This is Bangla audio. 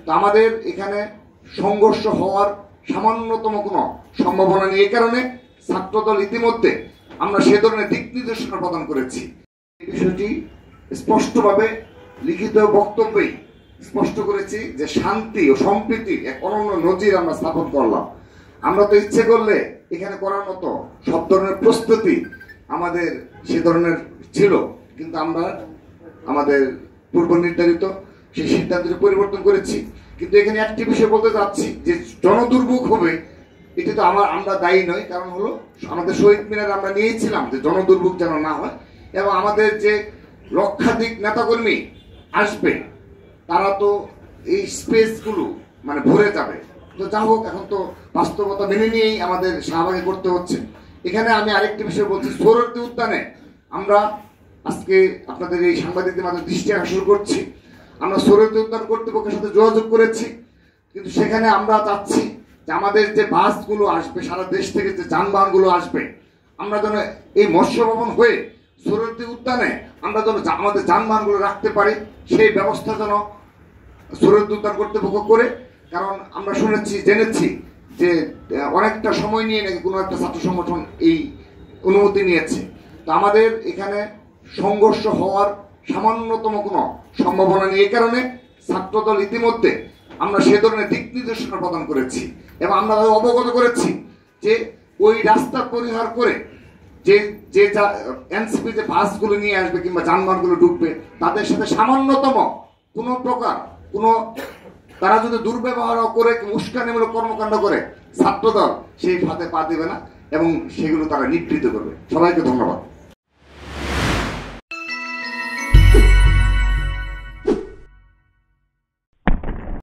তো আমাদের এখানে সংঘর্ষ হওয়ার সামান্যতম কোনো সম্ভাবনা নেই। এই কারণে ছাত্রদল ইতিমধ্যে আমরা সে ধরনের দিক নির্দেশনা প্রদান করেছি। এই বিষয়টি স্পষ্টভাবে লিখিত বক্তব্যেই স্পষ্ট করেছি যে শান্তি ও সম্প্রীতির এক অনন্য নজির আমরা স্থাপন করলাম। আমরা তো ইচ্ছে করলে এখানে করার মতো সব ধরনের প্রস্তুতি আমাদের সে ধরনের ছিল, কিন্তু আমরা আমাদের পূর্ব নির্ধারিত সেই সিদ্ধান্তটি পরিবর্তন করেছি। কিন্তু এখানে একটি বিষয় বলতে চাচ্ছি যে জনদুর্ভোগ হবে এটি তো আমরা দায়ী নই। কারণ হলো আমাদের শহীদ মিনারে আমরা নিয়েছিলাম যে জনদুর্ভোগ যেন না হয়, এবং আমাদের যে লক্ষাধিক নেতাকর্মী আসবে তারা তো এই স্পেসগুলো মানে ভরে যাবে। তো যা হোক, এখন তো বাস্তবতা মেনে নিয়েই আমাদের শাহবাগে করতে হচ্ছে। এখানে আমি আরেকটি বিষয় বলছি, সোহরাওয়ার্দী উদ্যানে আমরা আজকে আপনাদের এই সাংবাদিকদের মাধ্যমে দৃষ্টি আকর্ষণ করছি, আমরা সোহরাওয়ার্দী উদ্যান কর্তৃপক্ষের সাথে যোগাযোগ করেছি, কিন্তু সেখানে আমরা চাচ্ছি যে আমাদের যে বাসগুলো আসবে, সারা দেশ থেকে যে যানবাহনগুলো আসবে, আমরা যেন এই মৎস্য ভবন হয়ে সোহরাওয়ার্দী উদ্যানে আমরা যেন আমাদের যানবাহনগুলো রাখতে পারি, সেই ব্যবস্থা যেন সোহরাওয়ার্দী উদ্যান কর্তৃপক্ষ করে। কারণ আমরা জেনেছি যে অনেকটা সময় নিয়ে নাকি কোনো একটা ছাত্র সংগঠন এই অনুমতি নিয়েছে। তো আমাদের এখানে সংঘর্ষ হওয়ার সামান্যতম কোনো সম্ভাবনা নেই। এই কারণে ছাত্রদল ইতিমধ্যে আমরা সে ধরনের দিক নির্দেশনা প্রদান করেছি, এবং আমরা অবগত করেছি যে ওই রাস্তা পরিহার করে যে যে এনসিপি যে বাসগুলো নিয়ে আসবে কিংবা যানবাহনগুলো ঢুকবে, তাদের সাথে সামান্যতম কোনো প্রকার কোনো তারা যদি দুর্ব্যবহার করে উস্কানিমূলক কর্মকাণ্ড করে, ছাত্রদল সেই ফাঁদে পা দেবে না এবং সেগুলো তারা নিবৃত্ত করবে। সবাইকে ধন্যবাদ।